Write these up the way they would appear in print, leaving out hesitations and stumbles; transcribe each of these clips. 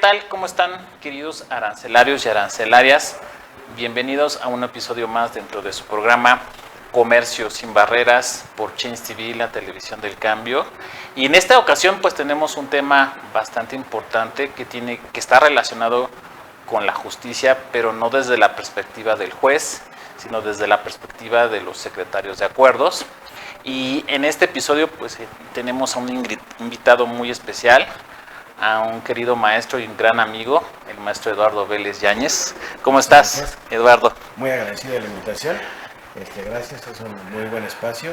tal? ¿Cómo están, queridos arancelarios y arancelarias? Bienvenidos a un episodio más dentro de su programa Comercio sin Barreras por Change TV, la televisión del cambio. Y en esta ocasión pues tenemos un tema bastante importante que está relacionado con la justicia, pero no desde la perspectiva del juez, sino desde la perspectiva de los secretarios de acuerdos. Y en este episodio pues tenemos a un invitado muy especial, a un querido maestro y un gran amigo, el maestro Eduardo Vélez Yáñez. ¿Cómo estás, Gracias, Eduardo? muy agradecido de la invitación. Gracias, es un muy buen espacio.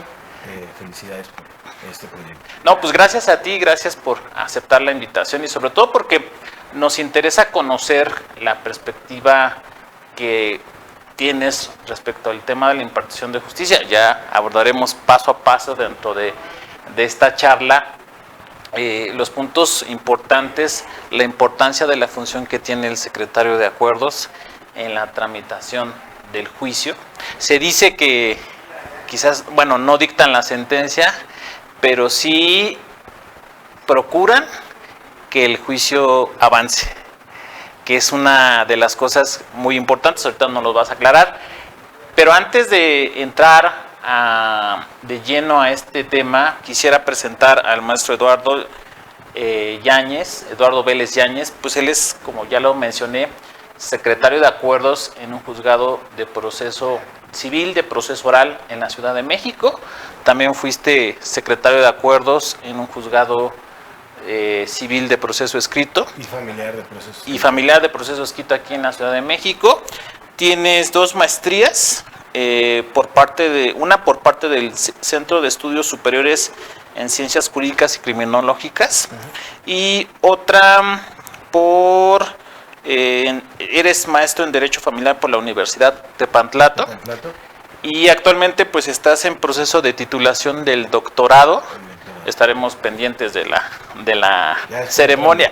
Felicidades por este proyecto. No, pues gracias a ti, gracias por aceptar la invitación y sobre todo porque nos interesa conocer la perspectiva que tienes respecto al tema de la impartición de justicia. Ya abordaremos paso a paso dentro de esta charla los puntos importantes, la importancia de la función que tiene el secretario de acuerdos en la tramitación del juicio. Se dice que quizás, bueno, no dictan la sentencia, pero sí procuran que el juicio avance, que es una de las cosas muy importantes. Ahorita nos lo vas a aclarar, pero antes de entrar de lleno a este tema, quisiera presentar al maestro Eduardo Yáñez, Eduardo Vélez Yáñez. Pues él es, como ya lo mencioné, secretario de acuerdos en un juzgado de proceso civil, de proceso oral en la Ciudad de México. También fuiste secretario de acuerdos en un juzgado civil de proceso escrito y familiar de proceso escrito. Y familiar de proceso escrito aquí en la Ciudad de México. Tienes 2 maestrías, una por parte del Centro de Estudios Superiores en Ciencias Jurídicas y Criminológicas, y otra eres maestro en Derecho Familiar por la Universidad Tepantlato, y actualmente pues estás en proceso de titulación del doctorado. Estaremos pendientes de la ceremonia.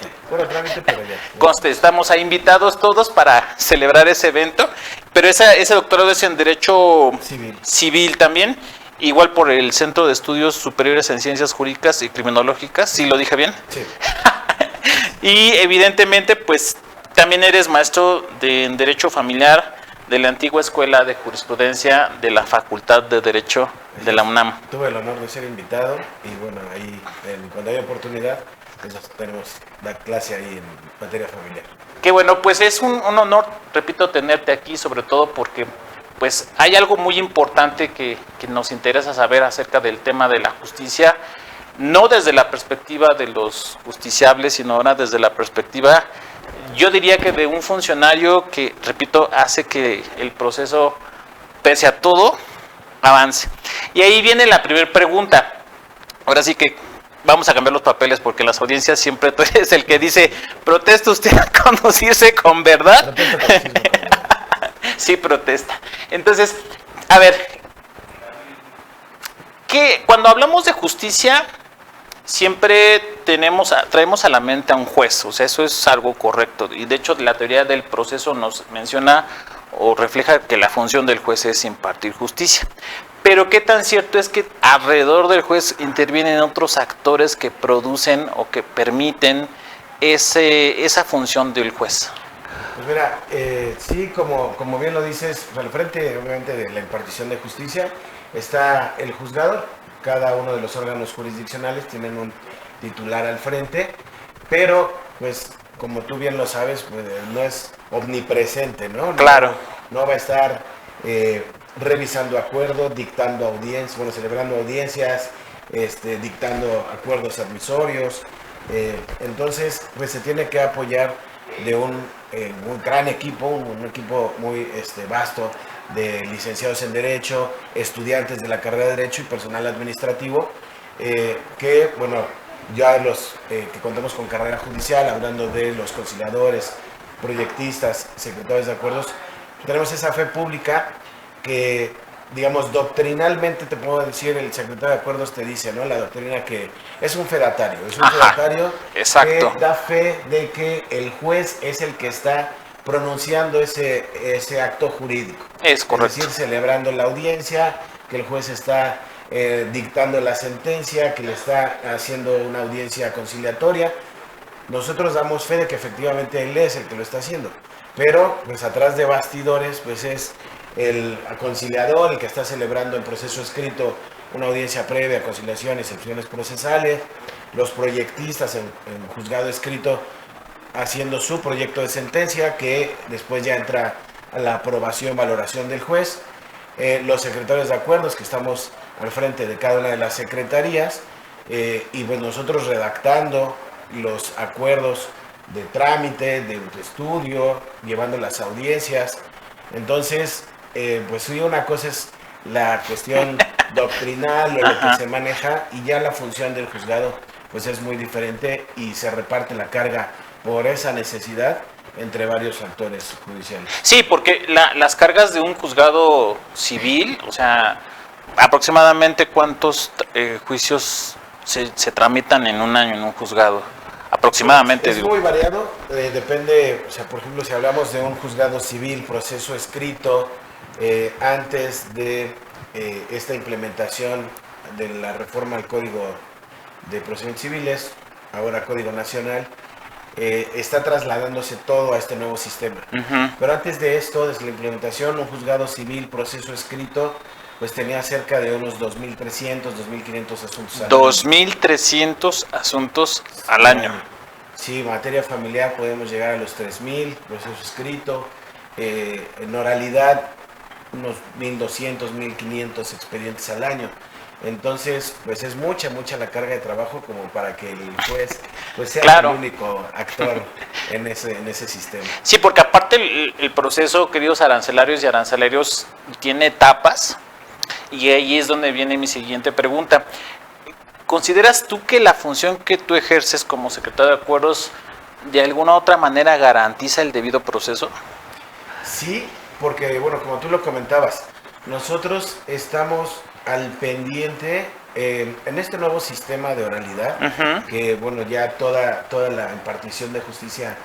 Conste, estamos ahí invitados todos para celebrar ese evento, pero ese doctorado es en Derecho Civil también, igual por el Centro de Estudios Superiores en Ciencias Jurídicas y Criminológicas. ¿Sí lo dije bien? Sí. Y evidentemente pues también eres maestro en Derecho Familiar de la antigua Escuela de Jurisprudencia de la Facultad de Derecho de la UNAM. Tuve el honor de ser invitado y bueno, ahí cuando hay oportunidad pues tenemos la clase ahí en materia familiar. Qué bueno, pues es un honor, repito, tenerte aquí, sobre todo porque pues hay algo muy importante que nos interesa saber acerca del tema de la justicia, no desde la perspectiva de los justiciables, sino ahora desde la perspectiva, yo diría que de un funcionario que, repito, hace que el proceso, pese a todo, avance. Y ahí viene la primera pregunta. Ahora sí que vamos a cambiar los papeles porque en las audiencias siempre tú eres el que dice, ¿protesta usted a conducirse con verdad? Sí, protesta. Entonces, a ver, cuando hablamos de justicia, siempre traemos a la mente a un juez, o sea, eso es algo correcto. Y de hecho, la teoría del proceso nos menciona o refleja que la función del juez es impartir justicia. Pero qué tan cierto es que alrededor del juez intervienen otros actores que producen o que permiten esa función del juez. Pues mira, sí, como bien lo dices, al frente obviamente de la impartición de justicia está el juzgador. Cada uno de los órganos jurisdiccionales tienen un titular al frente, pero pues como tú bien lo sabes, pues, no es omnipresente, ¿no? Claro. No va a estar revisando acuerdos, dictando audiencias, celebrando audiencias, dictando acuerdos admisorios. Entonces, pues se tiene que apoyar de un gran equipo, un equipo muy vasto de licenciados en Derecho, estudiantes de la carrera de Derecho y personal administrativo, que, bueno, ya los que contamos con carrera judicial, hablando de los conciliadores, proyectistas, secretarios de acuerdos, tenemos esa fe pública que, digamos, doctrinalmente te puedo decir, el secretario de acuerdos te dice, ¿no? La doctrina que es un fedatario, exacto, que da fe de que el juez es el que está pronunciando ese acto jurídico. Es correcto. Es decir, celebrando la audiencia, que el juez está dictando la sentencia, que le está haciendo una audiencia conciliatoria. nosotros damos fe de que efectivamente él es el que lo está haciendo. Pero pues atrás de bastidores pues es el conciliador, el que está celebrando en proceso escrito una audiencia previa, conciliación, excepciones procesales, los proyectistas en juzgado escrito haciendo su proyecto de sentencia que después ya entra a la aprobación, valoración del juez, los secretarios de acuerdos que estamos al frente de cada una de las secretarías y pues nosotros redactando los acuerdos de trámite, de estudio, llevando las audiencias. Entonces, pues sí, una cosa es la cuestión doctrinal o lo que se maneja y ya la función del juzgado pues es muy diferente y se reparte la carga por esa necesidad entre varios actores judiciales. Sí, porque las cargas de un juzgado civil, o sea, aproximadamente cuántos juicios se tramitan en un año en un juzgado, aproximadamente. Es muy variado, depende, o sea, por ejemplo, si hablamos de un juzgado civil, proceso escrito, antes de esta implementación de la reforma al Código de Procedimientos Civiles, ahora Código Nacional, está trasladándose todo a este nuevo sistema. Pero antes de esto, desde la implementación, un juzgado civil, proceso escrito, pues tenía cerca de unos 2.300, 2.500 asuntos al año. 2.300 asuntos al año. Sí, materia familiar podemos llegar a los 3.000, proceso escrito, en oralidad unos 1.200, 1.500 expedientes al año. Entonces, pues es mucha la carga de trabajo como para que el juez pues sea claro. el único actor en ese sistema. Sí, porque aparte el proceso, queridos arancelarios y arancelarios, tiene etapas y ahí es donde viene mi siguiente pregunta. ¿Consideras tú que la función que tú ejerces como secretario de acuerdos de alguna u otra manera garantiza el debido proceso? Sí, porque bueno, como tú lo comentabas, nosotros estamos al pendiente en este nuevo sistema de oralidad, que bueno, ya toda la impartición de justicia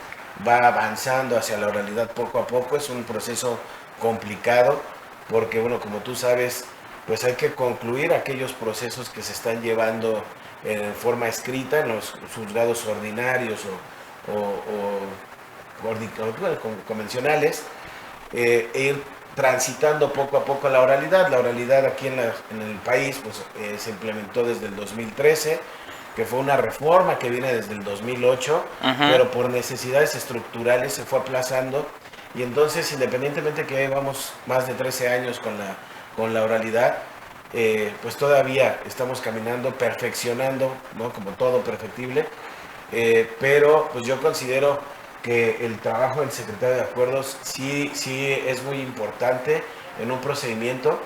va avanzando hacia la oralidad poco a poco. Es un proceso complicado porque bueno, como tú sabes, pues hay que concluir aquellos procesos que se están llevando en forma escrita en los juzgados ordinarios o convencionales, e ir transitando poco a poco la oralidad. La oralidad aquí en el país pues, se implementó desde el 2013, que fue una reforma que viene desde el 2008, pero por necesidades estructurales se fue aplazando. Y entonces, independientemente que llevamos más de 13 años con la oralidad, pues todavía estamos caminando, perfeccionando, ¿no? Como todo perfectible, pero pues yo considero que el trabajo del secretario de acuerdos sí es muy importante en un procedimiento,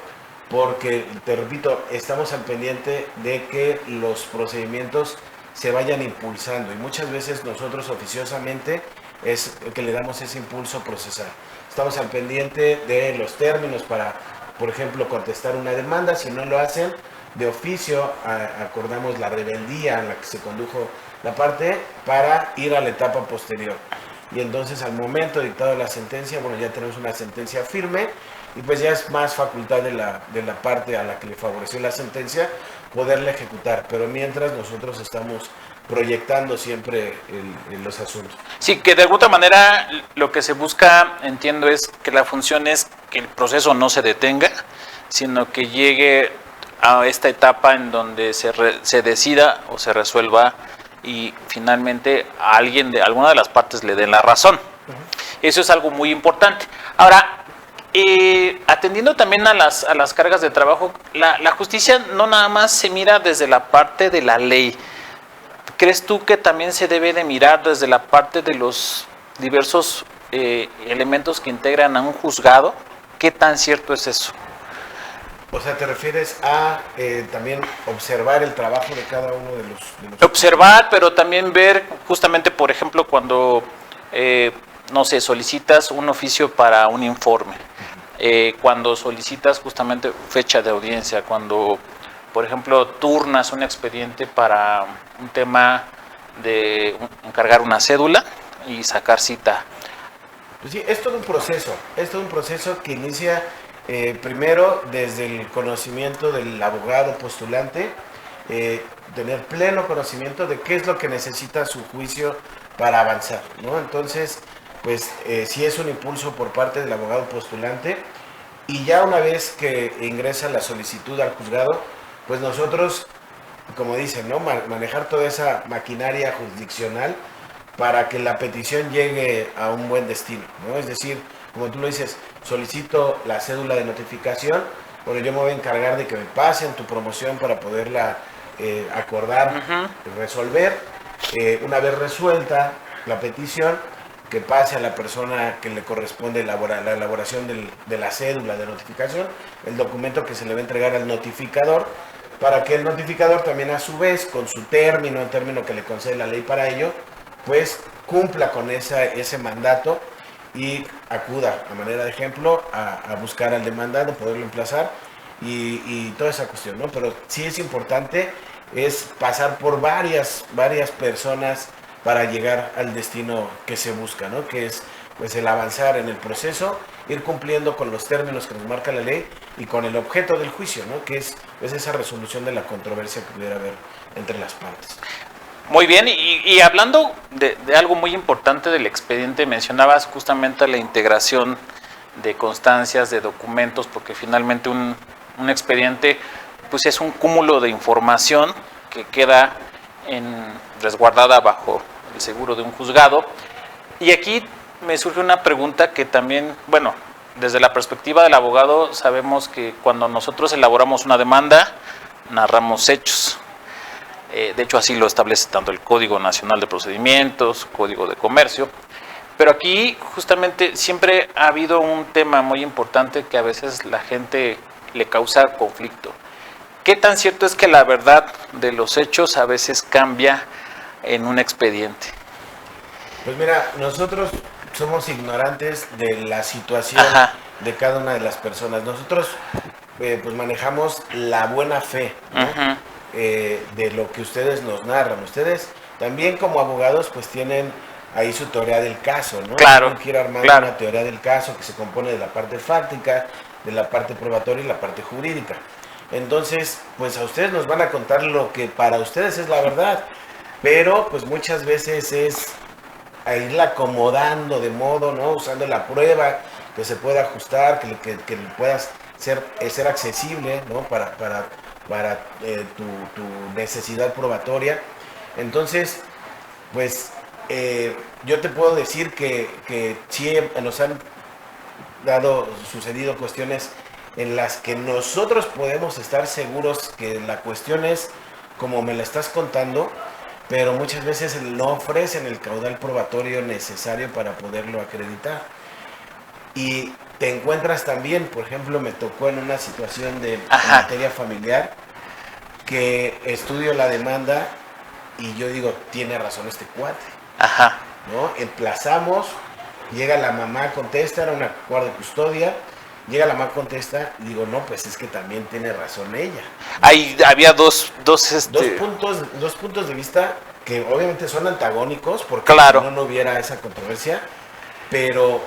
porque, te repito, estamos al pendiente de que los procedimientos se vayan impulsando y muchas veces nosotros oficiosamente es que le damos ese impulso procesal. Estamos al pendiente de los términos para, por ejemplo, contestar una demanda. Si no lo hacen, de oficio acordamos la rebeldía en la que se condujo la parte para ir a la etapa posterior. Y entonces al momento dictado la sentencia, bueno, ya tenemos una sentencia firme y pues ya es más facultad de la parte a la que le favoreció la sentencia poderla ejecutar. Pero mientras nosotros estamos proyectando siempre los asuntos. Sí, que de alguna manera lo que se busca, entiendo, es que la función es que el proceso no se detenga, sino que llegue a esta etapa en donde se decida o se resuelva y finalmente a alguien de alguna de las partes le den la razón. Eso es algo muy importante. Ahora, atendiendo también a las cargas de trabajo, la justicia no nada más se mira desde la parte de la ley. ¿Crees tú que también se debe de mirar desde la parte de los diversos elementos que integran a un juzgado? ¿Qué tan cierto es eso? O sea, ¿te refieres a también observar el trabajo de cada uno de los... Observar, pero también ver justamente, por ejemplo, cuando, no sé, solicitas un oficio para un informe, cuando solicitas justamente fecha de audiencia, cuando, por ejemplo, turnas un expediente para un tema de encargar una cédula y sacar cita. Pues sí, es todo un proceso que inicia primero desde el conocimiento del abogado postulante tener pleno conocimiento de qué es lo que necesita su juicio para avanzar, ¿no? Entonces, pues sí es un impulso por parte del abogado postulante, y ya una vez que ingresa la solicitud al juzgado, pues nosotros, como dicen, ¿no? Manejar toda esa maquinaria jurisdiccional para que la petición llegue a un buen destino, ¿no? Es decir, como tú lo dices, solicito la cédula de notificación, bueno, yo me voy a encargar de que me pasen tu promoción para poderla acordar, resolver. Una vez resuelta la petición, que pase a la persona que le corresponde la elaboración de la cédula de notificación, el documento que se le va a entregar al notificador, para que el notificador también a su vez, con su término, el término que le concede la ley para ello, pues cumpla con ese mandato y acuda, a manera de ejemplo, a buscar al demandado, poderlo emplazar y toda esa cuestión, ¿no? Pero sí es importante es pasar por varias personas para llegar al destino que se busca, ¿no? Que es pues el avanzar en el proceso, ir cumpliendo con los términos que nos marca la ley y con el objeto del juicio, ¿no? Que es esa resolución de la controversia que pudiera haber entre las partes. Muy bien, y hablando de algo muy importante del expediente, mencionabas justamente la integración de constancias, de documentos, porque finalmente un expediente pues es un cúmulo de información que queda resguardada bajo el seguro de un juzgado. Y aquí me surge una pregunta que también, bueno, desde la perspectiva del abogado sabemos que cuando nosotros elaboramos una demanda, narramos hechos. De hecho, así lo establece tanto el Código Nacional de Procedimientos, Código de Comercio. Pero aquí justamente siempre ha habido un tema muy importante que a veces la gente le causa conflicto. ¿Qué tan cierto es que la verdad de los hechos a veces cambia en un expediente? Pues mira, nosotros somos ignorantes de la situación de cada una de las personas. Nosotros pues manejamos la buena fe, ¿no? De lo que ustedes nos narran. Ustedes también como abogados pues tienen ahí su teoría del caso, ¿no? Claro. Yo quiero armar una teoría del caso que se compone de la parte fáctica, de la parte probatoria y la parte jurídica. Entonces, pues a ustedes nos van a contar lo que para ustedes es la verdad, pero pues muchas veces es a irla acomodando de modo, ¿no? Usando la prueba que se pueda ajustar, que pueda ser accesible, ¿no? Para tu necesidad probatoria. Entonces, pues yo te puedo decir que sí nos han sucedido cuestiones en las que nosotros podemos estar seguros que la cuestión es como me la estás contando, pero muchas veces no ofrecen el caudal probatorio necesario para poderlo acreditar. Y te encuentras también, por ejemplo, me tocó en una situación de materia familiar, que estudio la demanda y yo digo, tiene razón este cuate. ¿No? Emplazamos, llega la mamá, contesta, era una guardia de custodia, llega la mamá, contesta, y digo, no, pues es que también tiene razón ella. Ahí había dos puntos de vista que obviamente son antagónicos, porque si no hubiera esa controversia, pero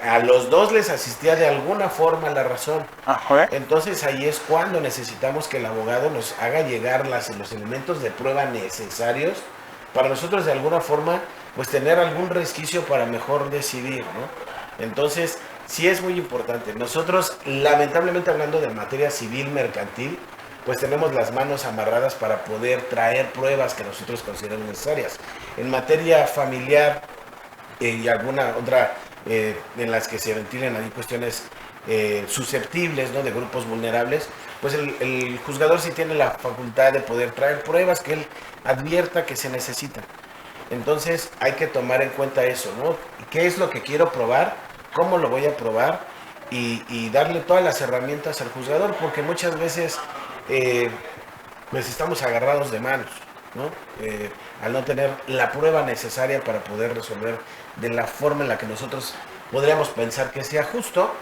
a los dos les asistía de alguna forma la razón. Entonces ahí es cuando necesitamos que el abogado nos haga llegar los elementos de prueba necesarios para nosotros de alguna forma pues tener algún resquicio para mejor decidir, ¿no? Entonces sí es muy importante. Nosotros, lamentablemente hablando de materia civil mercantil, pues tenemos las manos amarradas para poder traer pruebas que nosotros consideramos necesarias. En materia familiar y alguna otra en las que se ventilen ahí cuestiones susceptibles, ¿no? De grupos vulnerables, pues el juzgador sí tiene la facultad de poder traer pruebas que él advierta que se necesitan. Entonces hay que tomar en cuenta eso, ¿no? ¿Qué es lo que quiero probar? ¿Cómo lo voy a probar? Y darle todas las herramientas al juzgador, porque muchas veces pues estamos agarrados de manos, ¿no? Al no tener la prueba necesaria para poder resolver de la forma en la que nosotros podríamos pensar que sea justo,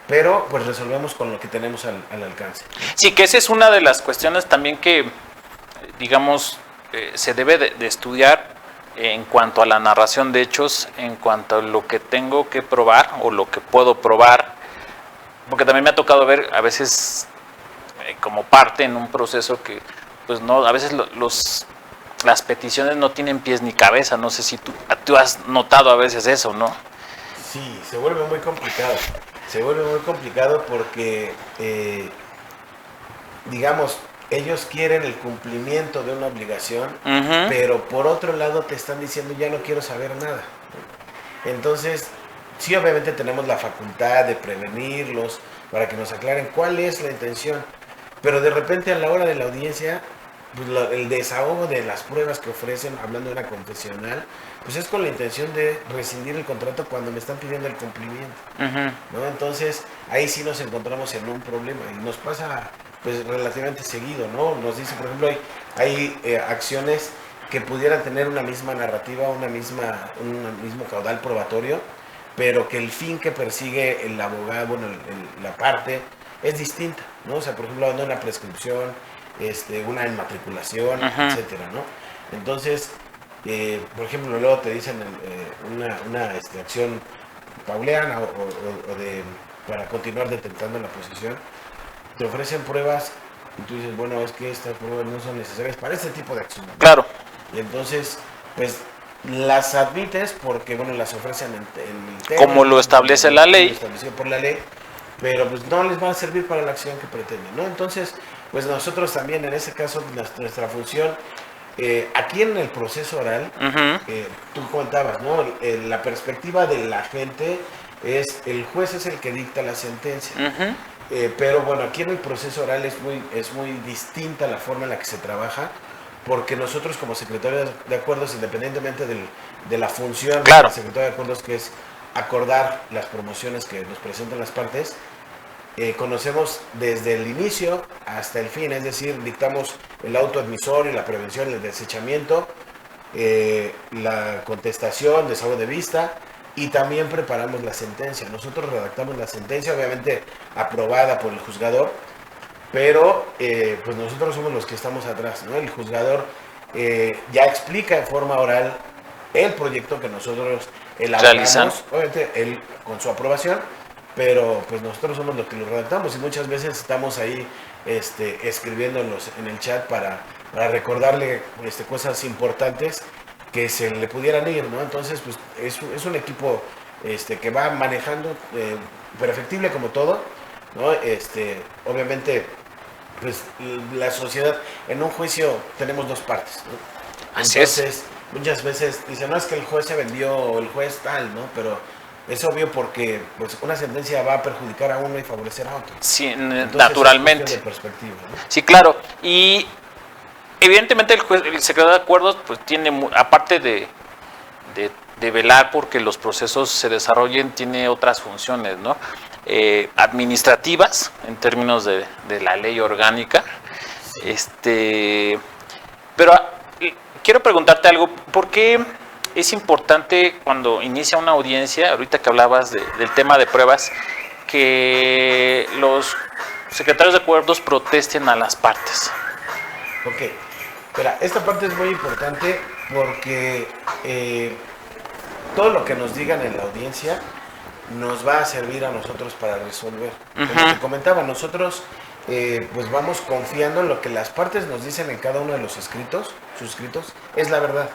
pero pues resolvemos con lo que tenemos al alcance. Sí, que esa es una de las cuestiones también que, digamos, se debe de estudiar en cuanto a la narración de hechos, en cuanto a lo que tengo que probar o lo que puedo probar, porque también me ha tocado ver a veces como parte en un proceso que pues no, a veces las peticiones no tienen pies ni cabeza. No sé si tú has notado a veces eso, ¿no? Sí, se vuelve muy complicado. Se vuelve muy complicado porque, digamos, ellos quieren el cumplimiento de una obligación, pero por otro lado te están diciendo ya no quiero saber nada. Entonces, sí, obviamente tenemos la facultad de prevenirlos para que nos aclaren cuál es la intención, pero de repente a la hora de la audiencia, pues el desahogo de las pruebas que ofrecen, hablando de una confesional, pues es con la intención de rescindir el contrato cuando me están pidiendo el cumplimiento, ¿no? Entonces, ahí sí nos encontramos en un problema y nos pasa pues relativamente seguido, ¿no? Nos dice, por ejemplo, hay acciones que pudieran tener una misma narrativa, un mismo caudal probatorio, pero que el fin que persigue el abogado, bueno, la parte, es distinta, ¿no? O sea, por ejemplo, hablando de una prescripción, una inmatriculación, etcétera, ¿no? Entonces, por ejemplo, luego te dicen una acción pauleana para continuar detectando la posesión, te ofrecen pruebas y tú dices, bueno, es que estas pruebas no son necesarias para este tipo de acción. Claro. Y entonces, pues, las admites porque, bueno, las ofrecen en el tema, como lo establece la ley. Establecido por la ley, pero pues no les van a servir para la acción que pretenden, ¿no? Entonces, pues nosotros también, en ese caso, nuestra función, aquí en el proceso oral, tú comentabas, ¿no? La perspectiva de la gente es, el juez es el que dicta la sentencia. Pero bueno, aquí en el proceso oral es muy distinta la forma en la que se trabaja, porque nosotros como secretarios de acuerdos, independientemente de la función del secretario de acuerdos, que es acordar las promociones que nos presentan las partes, conocemos desde el inicio hasta el fin, es decir, dictamos el auto admisorio, la prevención, el desechamiento, la contestación, desahogo de vista, y también preparamos la sentencia. Nosotros redactamos la sentencia, obviamente aprobada por el juzgador, pero pues nosotros somos los que estamos atrás, ¿no? El juzgador ya explica en forma oral el proyecto que nosotros elaboramos, obviamente él con su aprobación, pero pues nosotros somos los que lo redactamos y muchas veces estamos ahí escribiéndolos en el chat para recordarle cosas importantes que se le pudieran ir, ¿no? Entonces, pues es un equipo que va manejando, perfectible como todo, ¿no? Obviamente, pues la sociedad, en un juicio tenemos dos partes, ¿no? Entonces, muchas veces dicen, no, es que el juez se vendió o el juez tal, ¿no? Pero es obvio porque pues una sentencia va a perjudicar a uno y favorecer a otro. Sí, entonces, naturalmente. Es de perspectiva, ¿no? Sí, claro. Y evidentemente el secretario de acuerdos pues tiene, aparte de velar porque los procesos se desarrollen, tiene otras funciones, ¿no? Administrativas, en términos de la ley orgánica. Pero quiero preguntarte algo, ¿por qué es importante cuando inicia una audiencia, ahorita que hablabas del tema de pruebas, que los secretarios de acuerdos protesten a las partes? Ok, espera, esta parte es muy importante porque todo lo que nos digan en la audiencia nos va a servir a nosotros para resolver. Como te comentaba, nosotros pues vamos confiando en lo que las partes nos dicen en cada uno de los suscritos, es la verdad.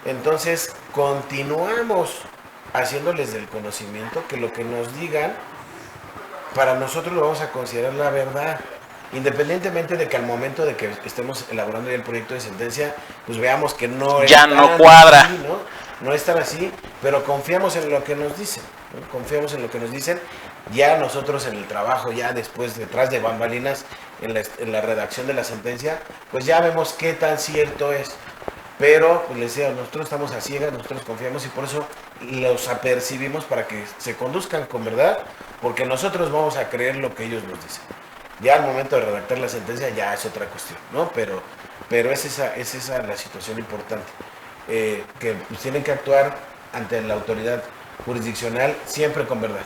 Entonces continuamos haciéndoles del conocimiento que lo que nos digan, para nosotros lo vamos a considerar la verdad, independientemente de que al momento de que estemos elaborando ya el proyecto de sentencia, pues veamos que no ya no cuadra, así, no es tan así, pero confiamos en lo que nos dicen, ¿no? Confiamos en lo que nos dicen. Ya nosotros en el trabajo, ya después, detrás de bambalinas, en la redacción de la sentencia, pues ya vemos qué tan cierto es. Pero, pues les decía, nosotros estamos a ciegas, nosotros confiamos y por eso los apercibimos para que se conduzcan con verdad, porque nosotros vamos a creer lo que ellos nos dicen. Ya al momento de redactar la sentencia ya es otra cuestión, ¿no? Pero es esa la situación importante, que pues, tienen que actuar ante la autoridad jurisdiccional siempre con verdad.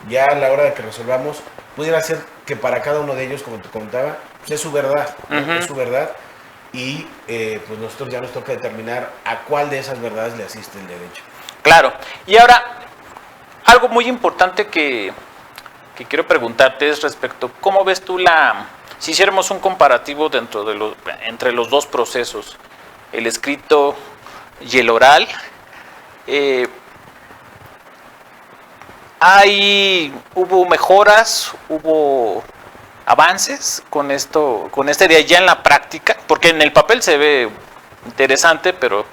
Ya a la hora de que resolvamos, pudiera ser que para cada uno de ellos, como te comentaba, pues es su verdad, ¿no? Es su verdad. Y pues nosotros ya nos toca determinar a cuál de esas verdades le asiste el derecho. Claro. Y ahora, algo muy importante que quiero preguntarte es respecto, ¿cómo ves tú si hiciéramos un comparativo entre los dos procesos, el escrito y el oral, hubo mejoras, hubo avances con este de allá en la práctica, porque en el papel se ve interesante, pero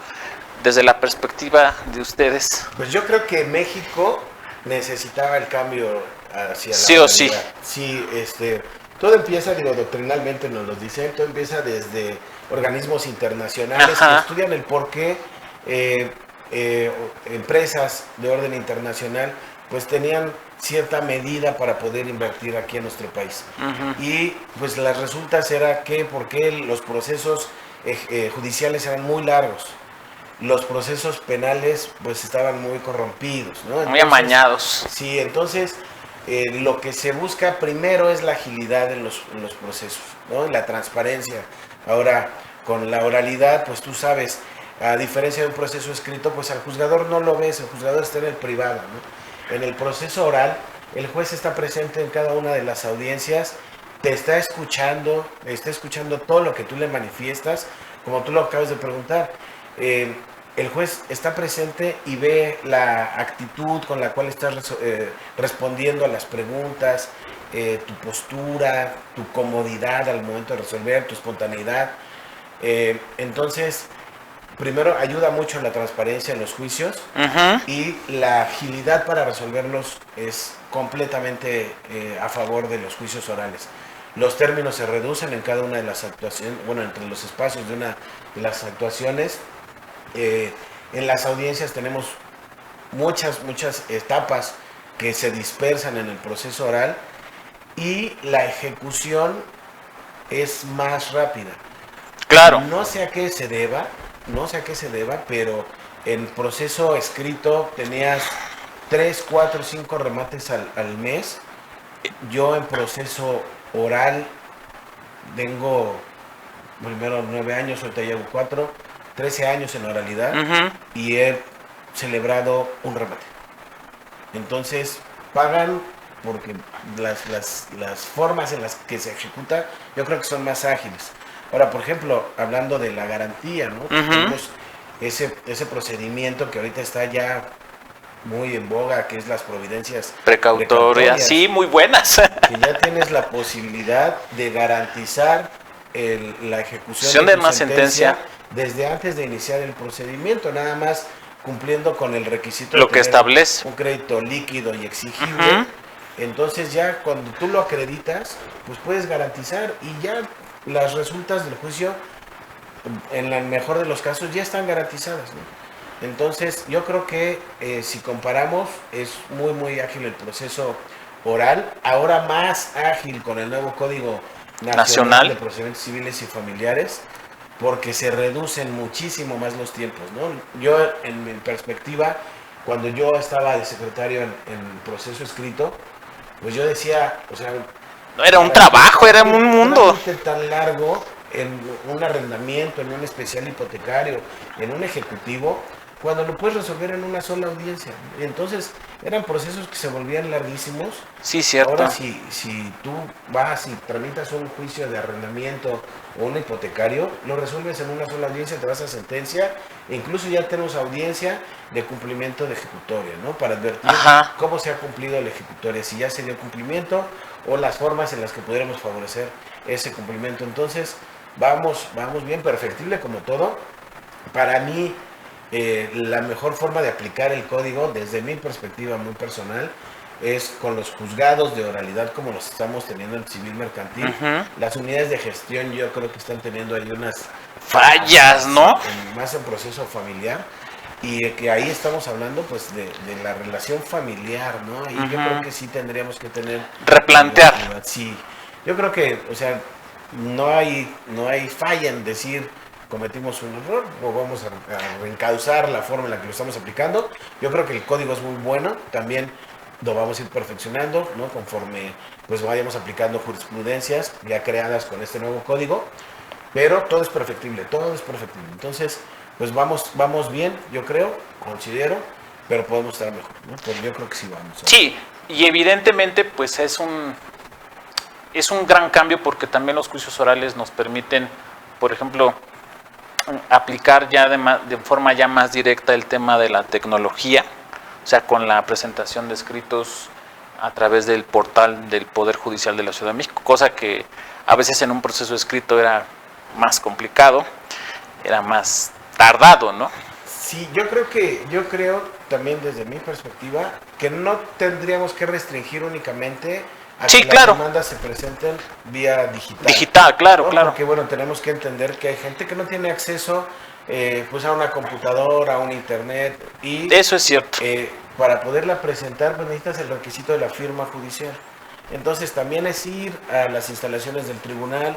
desde la perspectiva de ustedes. Pues yo creo que México necesitaba el cambio hacia la sí o sí. Sí, todo empieza, doctrinalmente nos lo dicen, todo empieza desde organismos internacionales que estudian el por qué empresas de orden internacional pues tenían cierta medida para poder invertir aquí en nuestro país. Y pues las resultas era que porque los procesos judiciales eran muy largos, los procesos penales pues estaban muy corrompidos, ¿no? Entonces, muy amañados. Sí, entonces lo que se busca primero es la agilidad en los procesos, ¿no? La transparencia. Ahora, con la oralidad, pues tú sabes, a diferencia de un proceso escrito, pues al juzgador no lo ves, el juzgador está en el privado, ¿no? En el proceso oral, el juez está presente en cada una de las audiencias, te está escuchando todo lo que tú le manifiestas, como tú lo acabas de preguntar. El juez está presente y ve la actitud con la cual estás respondiendo a las preguntas, tu postura, tu comodidad al momento de resolver, tu espontaneidad. Entonces, primero ayuda mucho en la transparencia en los juicios y la agilidad para resolverlos es completamente a favor de los juicios orales. Los términos se reducen en cada una de las actuaciones, entre los espacios de una de las actuaciones. En las audiencias tenemos muchas etapas que se dispersan en el proceso oral y la ejecución es más rápida. Claro. No sé a qué se deba, pero en proceso escrito tenías 3, 4, 5 remates al mes. Yo en proceso oral tengo primero 9 años, ahorita llevo 4, 13 años en oralidad y he celebrado un remate. Entonces pagan porque las formas en las que se ejecuta yo creo que son más ágiles. Ahora, por ejemplo, hablando de la garantía, ¿no? Tenemos ese procedimiento que ahorita está ya muy en boga, que es las providencias precautorias. Sí, muy buenas. Que ya tienes la posibilidad de garantizar la ejecución de una sentencia desde antes de iniciar el procedimiento, nada más cumpliendo con el requisito lo de que establece un crédito líquido y exigible. Entonces ya cuando tú lo acreditas, pues puedes garantizar y ya las resultas del juicio, en el mejor de los casos, ya están garantizadas, ¿no? Entonces yo creo que si comparamos, es muy ágil el proceso oral, ahora más ágil con el nuevo Código Nacional de Procedimientos Civiles y Familiares, porque se reducen muchísimo más los tiempos, ¿no? Yo, en mi perspectiva, cuando yo estaba de secretario en proceso escrito, pues yo decía, o sea, no era un trabajo, era un mundo tan largo en un arrendamiento, en un especial hipotecario, en un ejecutivo, cuando lo puedes resolver en una sola audiencia. Entonces, eran procesos que se volvían larguísimos. Sí, cierto. Ahora, si tú vas y tramitas un juicio de arrendamiento o un hipotecario, lo resuelves en una sola audiencia, te vas a sentencia, e incluso ya tenemos audiencia de cumplimiento de ejecutoria, ¿no? Para advertir cómo se ha cumplido la ejecutoria, si ya se dio cumplimiento o las formas en las que pudiéramos favorecer ese cumplimiento. Entonces, vamos bien, perfectible como todo. Para mí, la mejor forma de aplicar el código, desde mi perspectiva muy personal, es con los juzgados de oralidad como los estamos teniendo en civil mercantil. Las unidades de gestión yo creo que están teniendo ahí unas fallas, ¿no? Más en proceso familiar. Y que ahí estamos hablando pues de la relación familiar, ¿no? Y yo creo que sí tendríamos que tener... replantear. Sí, yo creo que, o sea, no hay falla en decir cometimos un error o vamos a reencauzar la forma en la que lo estamos aplicando. Yo creo que el código es muy bueno, también lo vamos a ir perfeccionando, ¿no? Conforme pues vayamos aplicando jurisprudencias ya creadas con este nuevo código, pero todo es perfectible. Entonces, pues vamos bien, yo creo, considero, pero podemos estar mejor, ¿no? Pero yo creo que sí vamos. Sí, y evidentemente pues es es un gran cambio porque también los juicios orales nos permiten, por ejemplo, aplicar ya de forma ya más directa el tema de la tecnología, o sea, con la presentación de escritos a través del portal del Poder Judicial de la Ciudad de México, cosa que a veces en un proceso escrito era más complicado, era más tardado, ¿no? Sí, yo creo también desde mi perspectiva que no tendríamos que restringir únicamente a Sí, que claro. las demandas se presenten vía digital. Digital, claro, ¿no? claro. Porque bueno, tenemos que entender que hay gente que no tiene acceso pues a una computadora, a un internet y Eso es cierto. para poderla presentar pues necesitas el requisito de la firma judicial. Entonces también es ir a las instalaciones del tribunal,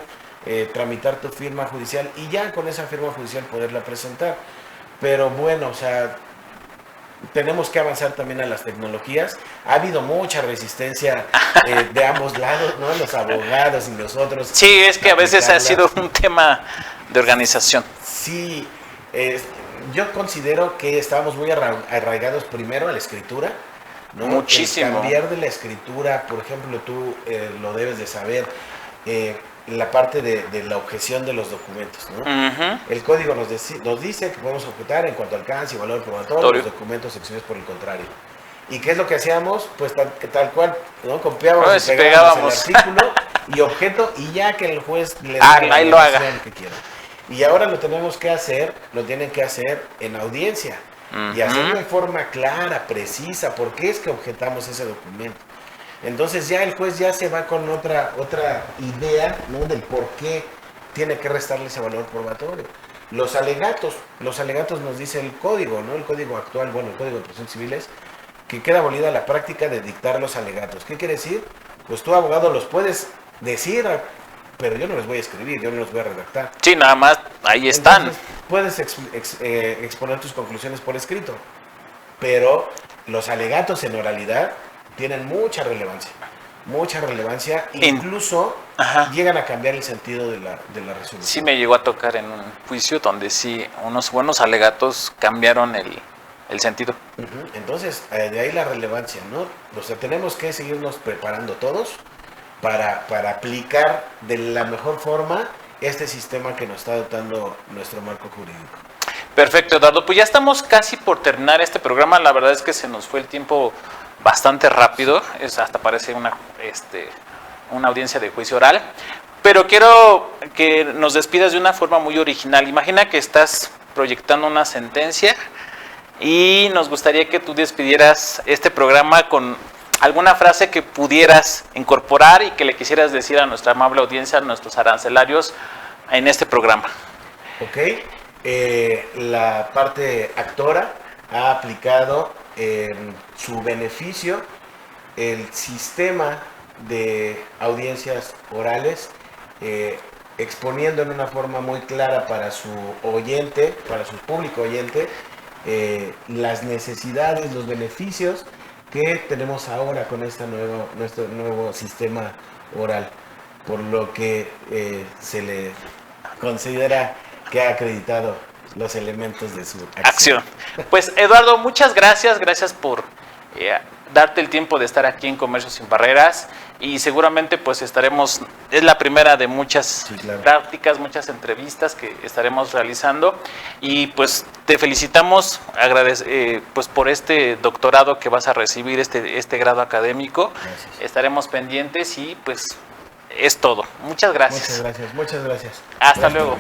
tramitar tu firma judicial y ya con esa firma judicial poderla presentar. Pero bueno, o sea, tenemos que avanzar también a las tecnologías. Ha habido mucha resistencia de ambos lados, ¿no? Los abogados y nosotros. Sí, es que a veces ha sido un tema de organización. Sí, yo considero que estábamos muy arraigados primero a la escritura, ¿no? Muchísimo. El cambiar de la escritura, por ejemplo, tú lo debes de saber, la parte de la objeción de los documentos, ¿no? Uh-huh. El código nos dice que podemos objetar en cuanto a alcance y valor probatorio los documentos secciones por el contrario. ¿Y qué es lo que hacíamos? Pues tal cual, ¿no? Copiábamos y pegábamos el artículo y objeto y ya que el juez le dé la lo haga que quiera. Y ahora lo tienen que hacer en audiencia y hacerlo de forma clara, precisa, por qué es que objetamos ese documento. Entonces ya el juez ya se va con otra idea, ¿no? Del por qué tiene que restarle ese valor probatorio. Los alegatos nos dice el código, ¿no? El código actual, bueno, el Código de Procedimientos Civiles, que queda abolida la práctica de dictar los alegatos. ¿Qué quiere decir? Pues tú, abogado, los puedes decir, pero yo no los voy a escribir, yo no los voy a redactar. Sí, nada más, ahí están. Entonces, puedes exponer tus conclusiones por escrito, pero los alegatos en oralidad tienen mucha relevancia, incluso llegan a cambiar el sentido de la resolución. Sí me llegó a tocar en un juicio donde sí unos buenos alegatos cambiaron el sentido. Entonces, de ahí la relevancia, ¿no? O sea, tenemos que seguirnos preparando todos para aplicar de la mejor forma este sistema que nos está dotando nuestro marco jurídico. Perfecto, Eduardo. Pues ya estamos casi por terminar este programa. La verdad es que se nos fue el tiempo bastante rápido. Hasta parece una audiencia de juicio oral. Pero quiero que nos despidas de una forma muy original. Imagina que estás proyectando una sentencia y nos gustaría que tú despidieras este programa con alguna frase que pudieras incorporar y que le quisieras decir a nuestra amable audiencia, a nuestros arancelarios en este programa. Ok, la parte actora ha aplicado en su beneficio el sistema de audiencias orales, exponiendo en una forma muy clara para su oyente, para su público oyente, las necesidades, los beneficios que tenemos ahora con nuestro nuevo sistema oral, por lo que se le considera que ha acreditado los elementos de su acción. Pues Eduardo, muchas gracias por darte el tiempo de estar aquí en Comercio Sin Barreras y seguramente pues es la primera de muchas prácticas, muchas entrevistas que estaremos realizando y pues te felicitamos pues por este doctorado que vas a recibir, este grado académico. Gracias. Estaremos pendientes y pues es todo. Muchas gracias. Muchas gracias. Hasta luego.